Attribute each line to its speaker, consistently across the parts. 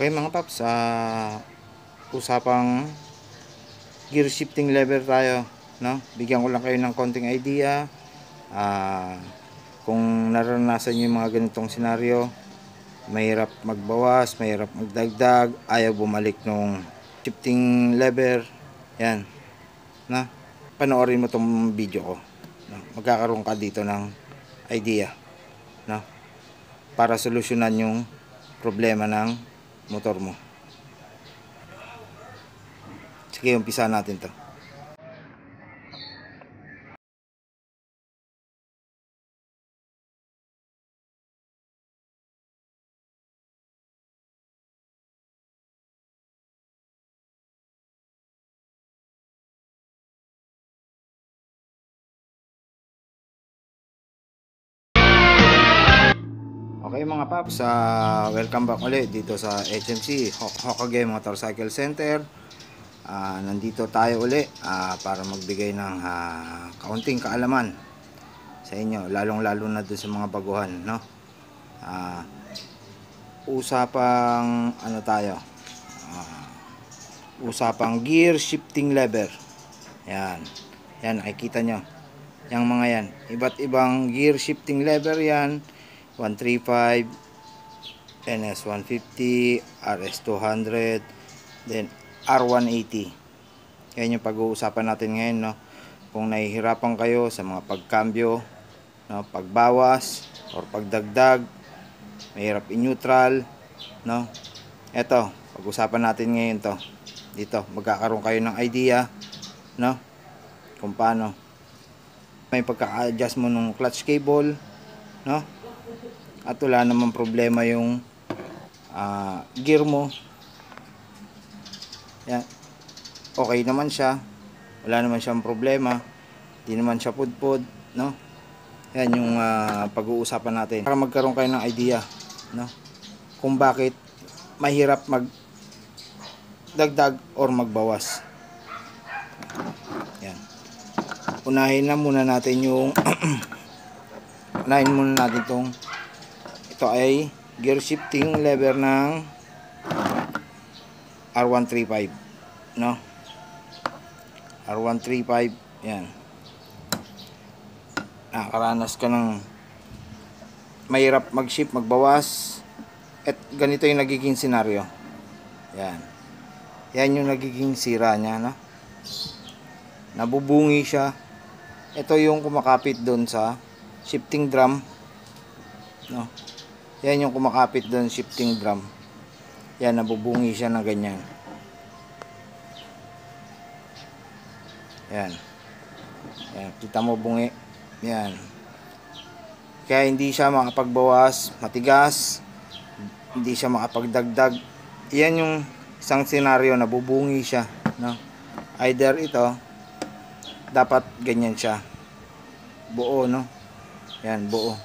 Speaker 1: Okay mga paps, usapang gear shifting lever tayo, no? Bigyan ko lang kayo ng konting idea. Kung naranasan niyo yung mga ganitong senaryo, mahirap magbawas, mahirap magdagdag, ayaw bumalik nung shifting lever, yan, na panoorin mo tong video ko, no? Magkakaroon ka dito ng idea, no? Para solusyonan yung problema ng motor mo. Sige, umpisa natin to. Okay mga paps, welcome back ulit dito sa HMC Hokage Motorcycle Center. Nandito tayo ulit para magbigay ng kaunting kaalaman sa inyo, lalong lalo na doon sa mga baguhan, no? Usapang ano tayo, usapang gear shifting lever. Yan, nakikita nyo yung mga yan, iba't ibang gear shifting lever yan. 135, NS 150, RS 200, then R180. Yan yung pag-uusapan natin ngayon, no? Kung nahihirapan kayo sa mga pagkambyo, no, pagbawas or pagdagdag, mahirap i-neutral, no? Eto, pag-usapan natin ngayon to. Dito, magkakaroon kayo ng idea, no? Kung paano may pagka-adjust mo ng clutch cable, no? At wala namang problema yung gear mo. Yan. Okay naman siya. Wala naman siyang problema. Hindi naman siya pudpud, no? Yan yung pag-uusapan natin. Para magkaroon kayo ng idea, no? Kung bakit mahirap magdagdag or magbawas. Yan. Unahin muna natin tong ito ay gear shifting lever ng R135, no? R135, yan. Nakaranas ka ng mahirap mag-shift, magbawas, at ganito yung nagiging senaryo. Yan yung nagiging sira niya, no? Nabubungi siya. Ito yung kumakapit doon sa shifting drum, no? Yan yung kumakapit doon, shifting drum. Yan, nabubungi siya na ganyan. Yan. Yan, kita mo bungi. Yan. Kaya hindi siya makapagbawas, matigas. Hindi siya makapagdagdag. Yan yung isang senaryo, nabubungi siya, no? Either ito, dapat ganyan siya. Buo, no? Yan, buo.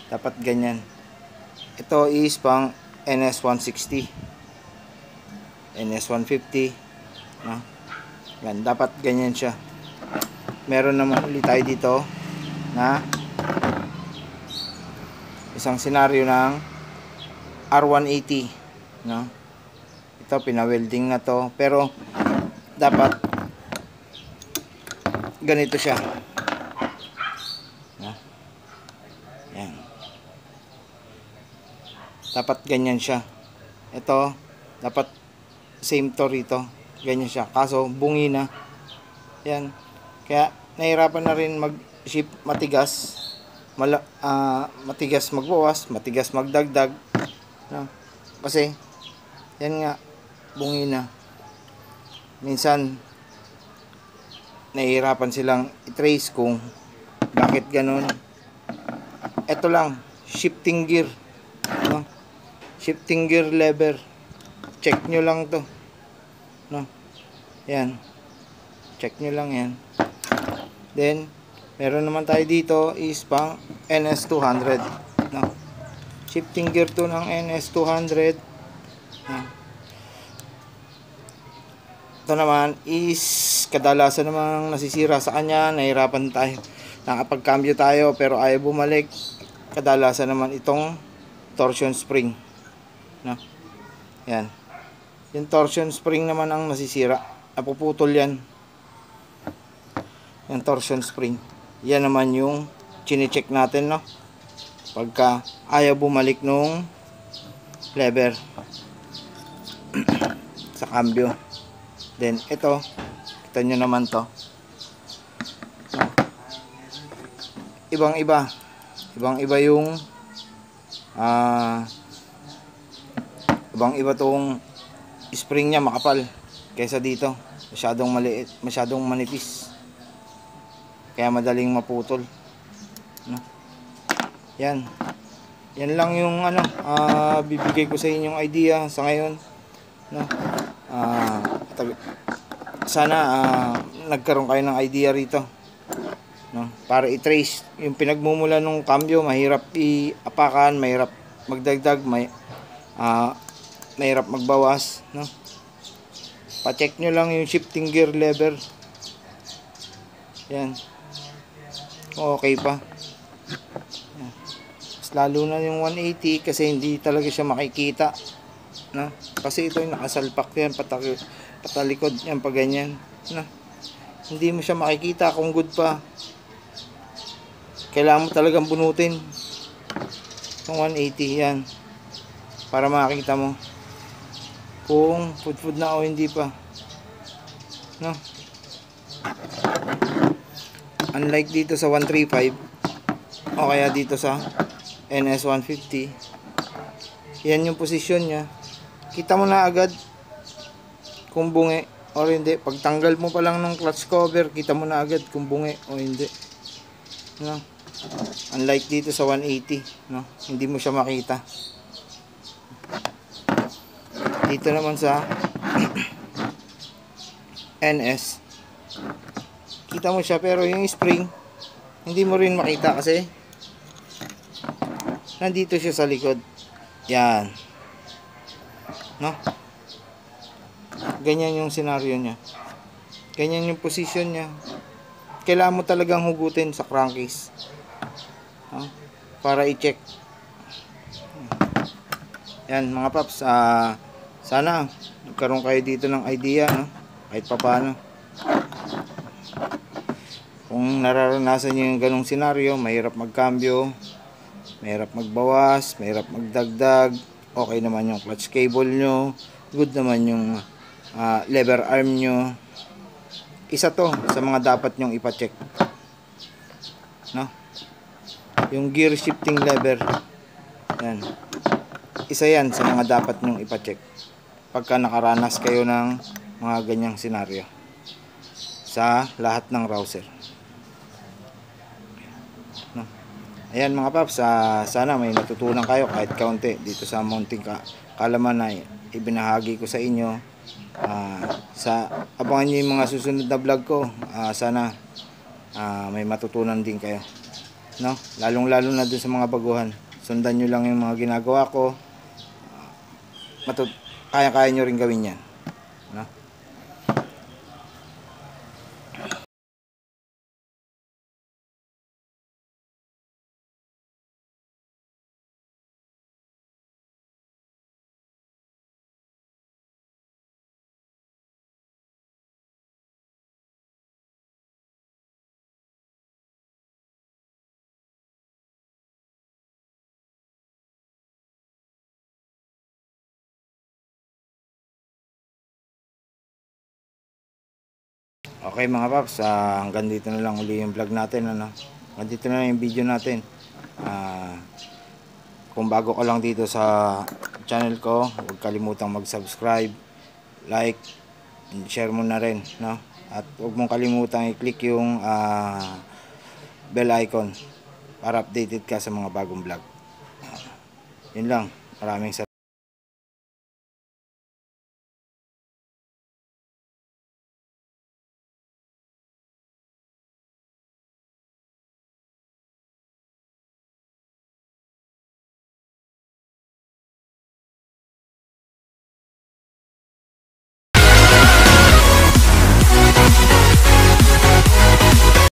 Speaker 1: Dapat ganyan. Ito is pang NS 160, NS 150, no? Yan, dapat ganyan siya. Meron naman ulit tayo dito na isang senaryo ng R180, no? Ito pina-welding na to, pero dapat ganito siya, no? Yan. Dapat ganyan siya. Ito, dapat same to rito. Ganyan siya. Kaso, bungi na. Yan. Kaya, nahirapan na rin mag-shift matigas. Matigas magbawas, matigas magdagdag. No? Kasi, yan nga, bungi na. Minsan, nahihirapan silang i-trace kung bakit ganun. Ito lang, shifting gear, no? Shifting gear lever, check nyo lang to, no? Yan, check nyo lang yan. Then meron naman tayo dito is pang NS 200, no? Shifting gear to ng NS 200, no? Ito naman is kadalasan namang nasisira sa kanya, nahirapan tayo, nakapagkambyo tayo pero ayaw bumalik. Kadalasan naman itong torsion spring, no? Yan. Yung torsion spring naman ang nasisira. Napuputol yan. Yung torsion spring. Yan naman yung chine-check natin, no? Pagka ayaw bumalik nung lever sa cambio. Then ito, kita nyo naman to. Ibang-iba. Ibang-iba yung ibang-iba tong spring niya, makapal kaysa dito. Masyadong maliit, masyadong manipis. Kaya madaling maputol. No? Yan. Yan lang yung bibigay ko sa inyong idea sa ngayon. No? Sana nagkaroon kayo ng idea rito. No? Para i-trace yung pinagmumula ng cambio, mahirap i-apakan, mahirap magdagdag, mahirap magbawas, no? Pa-check nyo lang yung shifting gear lever. Yan. Okay pa. Yan. Mas lalo na yung 180 kasi hindi talaga siya makikita, no? Kasi ito yung nakasalpak yan, patalikod yan, pag ganyan, no? Hindi mo siya makikita kung good pa. Kailangan mo talagang bunutin yung 180 yan para makita mo kung food na o hindi pa, no? Unlike dito sa 135 o kaya dito sa NS 150, yan yung posisyon nya, kita mo na agad kung bungi or hindi. Pagtanggal mo pa lang ng clutch cover, kita mo na agad kung bungi o hindi, no? Unlike dito sa 180, no? Hindi mo siya makita. Dito naman sa NS, kita mo siya, pero yung spring hindi mo rin makita kasi nandito siya sa likod. Yan, no? Ganyan yung scenario nya, ganyan yung position nya. Kailangan mo talagang hugutin sa crankcase, para i-check. Yan mga paps, sana nagkaroon kayo dito ng idea, no? Kahit papaano. Kung nararanasan nyo yung ganong senaryo, mahirap magkambyo, mahirap magbawas, mahirap magdagdag, okay naman yung clutch cable nyo, good naman yung lever arm nyo, isa to sa mga dapat nyong ipacheck, no? Yung gear shifting lever, yan, isa yan sa mga dapat nyong ipacheck pagka nakaranas kayo ng mga ganyang senaryo sa lahat ng rouser, no? Ayan mga paps, sana may natutunan kayo kahit kaunti dito sa mounting kaalaman na ibinahagi ko sa inyo. Abangan nyo yung mga susunod na vlog ko. Sana may matutunan din kayo, no? Lalong lalo na dun sa mga baguhan, sundan nyo lang yung mga ginagawa ko. Kaya nyo rin gawin yan, no? Okay mga paps, hanggang dito na lang uli yung vlog natin, ano? Hanggang dito na lang yung video natin. Kung bago ka lang dito sa channel ko, huwag kalimutang mag-subscribe, like, and share mo na rin, no? At huwag mong kalimutang i-click yung bell icon para updated ka sa mga bagong vlog. Yun lang. Maraming salamat.